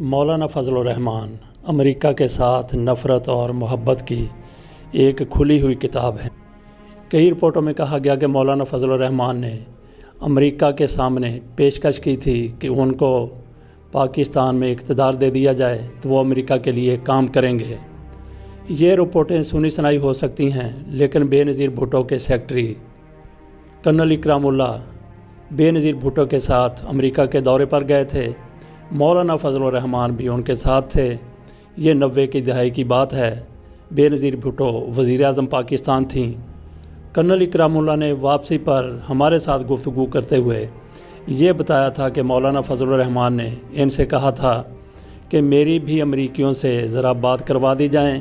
मौलाना Fazlur Rahman America के साथ नफ़रत और मोहब्बत की एक खुली हुई किताब है। कई रिपोर्टों में कहा गया कि मौलाना फजलुर रहमान ने अमेरिका के सामने पेशकश की थी कि उनको पाकिस्तान में इक़्तिदार दे दिया जाए तो वो अमेरिका के लिए काम करेंगे। ये रिपोर्टें सुनी सुनाई हो सकती हैं, लेकिन बेनज़ीर भुट्टो के सेक्रेटरी कर्नल इकरामुल्लाह बेनज़ीर भुट्टो के साथ अमेरिका के दौरे पर गए थे। मौलाना फजलुर रहमान भी उनके साथ थे। ये 90 की दहाई की बात है। बेनज़ीर भुट्टो वज़ीर आज़म पाकिस्तान थीं। कर्नल इकरामुल्लाह ने वापसी पर हमारे साथ गुफ्तगू करते हुए ये बताया था कि मौलाना फजलुर रहमान ने इनसे कहा था कि मेरी भी अमरीकियों से ज़रा बात करवा दी जाएं।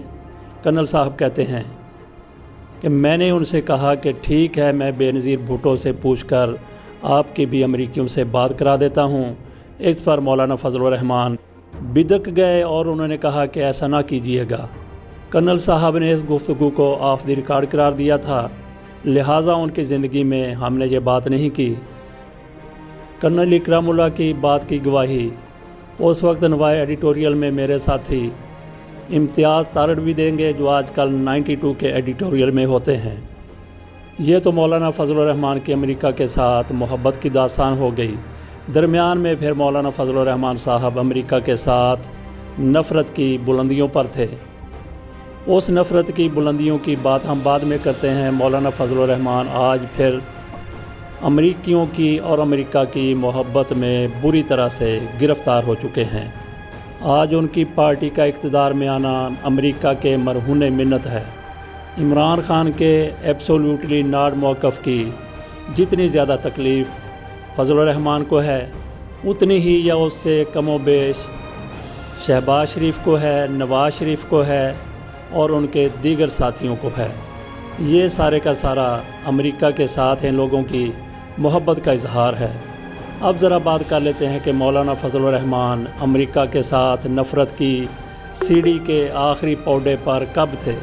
कर्नल साहब कहते हैं कि मैंने उनसे कहा कि ठीक है, मैं बेनज़ीर भुट्टो से पूछकर आपकी भी अमरीकियों से बात करा देता हूँ। इस पर मौलाना फजलुर रहमान बिदक गए और उन्होंने कहा कि ऐसा ना कीजिएगा। कर्नल साहब ने इस गुफ्तगू को ऑफ द रिकॉर्ड करार दिया था, लिहाजा उनकी ज़िंदगी में हमने ये बात नहीं की। कर्नल इकरामुल्लाह की बात की गवाही उस वक्त नवाए एडिटोरियल में मेरे साथी इम्तियाज़ तारड़ भी देंगे, जो आजकल 92 के एडिटोरियल में होते हैं। ये तो मौलाना फजलुर रहमान की अमेरिका के साथ मोहब्बत की दास्तान हो गई। दरमियान में फिर मौलाना फजलुर रहमान साहब अमेरिका के साथ नफ़रत की बुलंदियों पर थे। उस नफ़रत की बुलंदियों की बात हम बाद में करते हैं। मौलाना फजलुर रहमान आज फिर अमरीकियों की और अमेरिका की मोहब्बत में बुरी तरह से गिरफ़्तार हो चुके हैं। आज उनकी पार्टी का इक़्तिदार में आना अमेरिका के मरहून मिन्नत है। इमरान खान के एब्सोल्यूटली नॉट मौक़िफ़ की जितनी ज़्यादा तकलीफ़ फजलुर रहमान को है, उतनी ही या उससे कमोबेश शहबाज शरीफ को है, नवाज़ शरीफ को है और उनके दीगर साथियों को है। ये सारे का सारा अमेरिका के साथ इन लोगों की मोहब्बत का इजहार है। अब ज़रा बात कर लेते हैं कि मौलाना फजलुर रहमान अमेरिका के साथ नफ़रत की सीढ़ी के आखिरी पौड़े पर कब थे।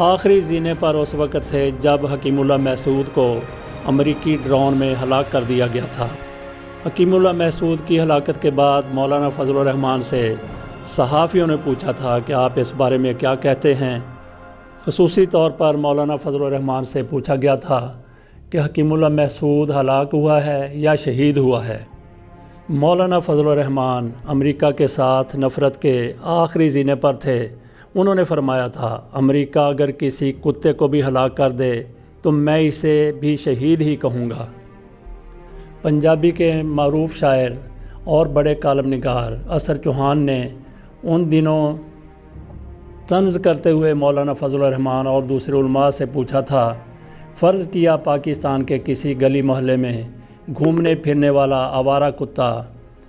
आखिरी जीने पर उस वक़्त थे जब हकीमुल्लाह महसूद को अमेरिकी ड्रोन में हलाक कर दिया गया था। हकीमुल्लाह महसूद की हलाकत के बाद मौलाना फजलुर रहमान से सहाफ़ियों ने पूछा था कि आप इस बारे में क्या कहते हैं। ख़ुसूसी तौर पर मौलाना फजलुर रहमान से पूछा गया था कि हकीमुल्लाह महसूद हलाक हुआ है या शहीद हुआ है। मौलाना फजलुर रहमान अमेरिका के साथ नफ़रत के आखिरी जीने पर थे। उन्होंने फरमाया था, अमेरिका अगर किसी कुत्ते को भी हलाक कर दे तो मैं इसे भी शहीद ही कहूँगा। पंजाबी के मारूफ शायर और बड़े कालम निगार असर चौहान ने उन दिनों तंज़ करते हुए मौलाना फजलुर रहमान और दूसरे उलमा से पूछा था, फ़र्ज़ किया पाकिस्तान के किसी गली मोहल्ले में घूमने फिरने वाला आवारा कुत्ता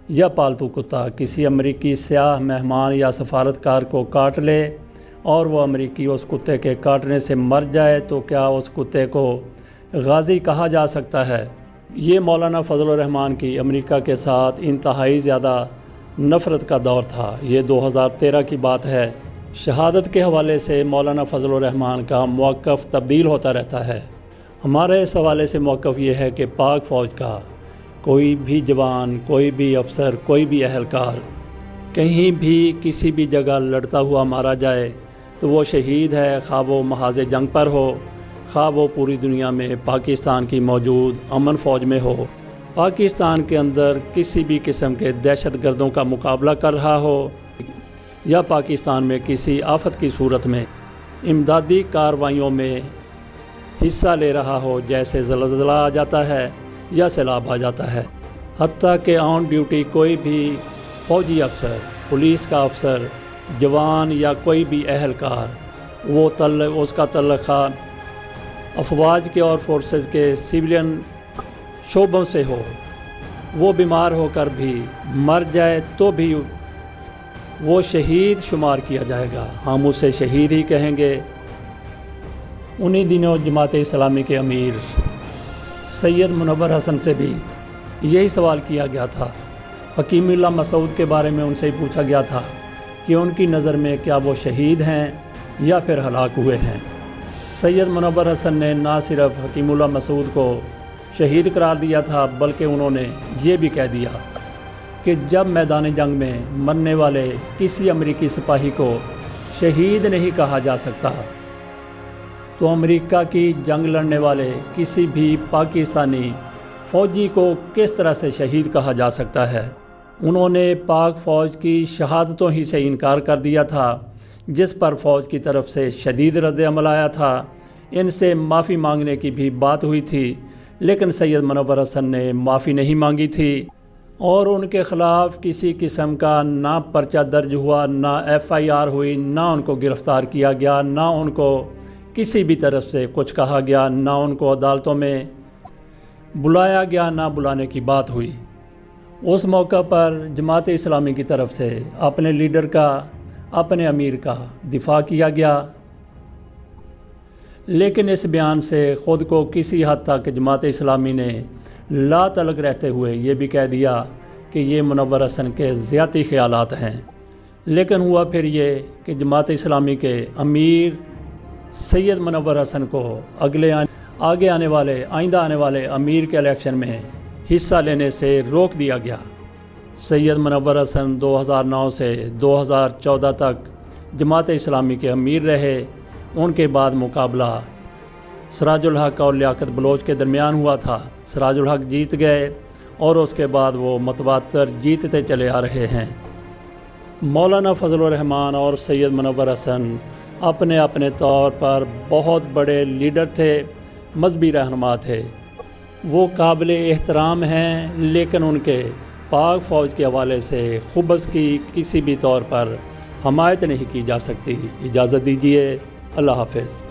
या पालतू कुत्ता किसी अमरीकी स्याह मेहमान या सफारतकार को काट ले और वो अमरीकी उस कुत्ते के काटने से मर जाए तो क्या उस कुत्ते को गाज़ी कहा जा सकता है। ये मौलाना फजलुर रहमान की अमेरिका के साथ इंतहाई ज़्यादा नफ़रत का दौर था। ये 2013 की बात है। शहादत के हवाले से मौलाना फजलुर रहमान का मौक़िफ़ तब्दील होता रहता है। हमारे इस हवाले से मौक़िफ़ ये है कि पाक फ़ौज का कोई भी जवान, कोई भी अफसर, कोई भी अहलकार कहीं भी किसी भी जगह लड़ता हुआ मारा जाए तो वो शहीद है, ख़्वाह वो महाज़ जंग पर हो, ख़्वाह वो पूरी दुनिया में पाकिस्तान की मौजूद अमन फ़ौज में हो, पाकिस्तान के अंदर किसी भी किस्म के दहशत गर्दों का मुकाबला कर रहा हो या पाकिस्तान में किसी आफत की सूरत में इमदादी कार्रवाइयों में हिस्सा ले रहा हो, जैसे ज़लज़ला आ जाता है या सैलाब आ जाता है। हत्ता कि ऑन ड्यूटी कोई भी फ़ौजी अफसर, पुलिस का अफसर, जवान या कोई भी अहलकार उसका तल्लुक़ा अफवाज के और फोर्सेस के सिविलियन शोबों से हो, वो बीमार होकर भी मर जाए तो भी वो शहीद शुमार किया जाएगा। हम उसे शहीद ही कहेंगे। उन्हीं दिनों जमात इस्लामी के अमीर सैयद मुनव्वर हसन से भी यही सवाल किया गया था। हकीमुल्लाह मसूद के बारे में उनसे ही पूछा गया था कि उनकी नज़र में क्या वो शहीद हैं या फिर हलाक हुए हैं। सैयद मुनव्वर हसन ने ना सिर्फ हकीमुल्लाह मसूद को शहीद करार दिया था, बल्कि उन्होंने ये भी कह दिया کہ جب میدان جنگ میں مرنے والے کسی امریکی سپاہی کو شہید نہیں کہا جا سکتا تو امریکہ کی جنگ لڑنے والے کسی بھی پاکستانی فوجی کو کس طرح سے شہید کہا جا سکتا ہے؟ انہوں نے پاک فوج کی شہادتوں ہی سے انکار کر دیا تھا، جس پر فوج کی طرف سے شدید رد عمل آیا تھا۔ ان سے معافی مانگنے کی بھی بات ہوئی تھی، لیکن سید منور حسن نے معافی نہیں مانگی تھی اور ان کے خلاف کسی قسم کا نہ پرچہ درج ہوا، نہ FIR ہوئی، نہ ان کو گرفتار کیا گیا، نہ ان کو کسی بھی طرف سے کچھ کہا گیا، نہ ان کو عدالتوں میں بلایا گیا، نہ بلانے کی بات ہوئی۔ اس موقع پر جماعت اسلامی کی طرف سے اپنے لیڈر کا، اپنے امیر کا دفاع کیا گیا، لیکن اس بیان سے خود کو کسی حد تک جماعت اسلامی نے لا تعلق رہتے ہوئے یہ بھی کہہ دیا کہ یہ منور حسن کے ذاتی خیالات ہیں۔ لیکن ہوا پھر یہ کہ جماعت اسلامی کے امیر سید منور حسن کو آگے آنے والے، آئندہ آنے والے امیر کے الیکشن میں حصہ لینے سے روک دیا گیا۔ سید منور حسن 2009 سے 2014 تک جماعت اسلامی کے امیر رہے۔ ان کے بعد مقابلہ سراج الحق اور لیاقت بلوچ کے درمیان ہوا تھا۔ سراج الحق جیت گئے اور اس کے بعد وہ متواتر جیتتے چلے آ رہے ہیں۔ مولانا فضل الرحمان اور سید منور حسن اپنے اپنے طور پر بہت بڑے لیڈر تھے، مذہبی رہنما تھے۔ وہ قابل احترام ہیں، لیکن ان کے پاک فوج کے حوالے سے خبث کی کسی بھی طور پر حمایت نہیں کی جا سکتی۔ اجازت دیجیے، اللہ حافظ۔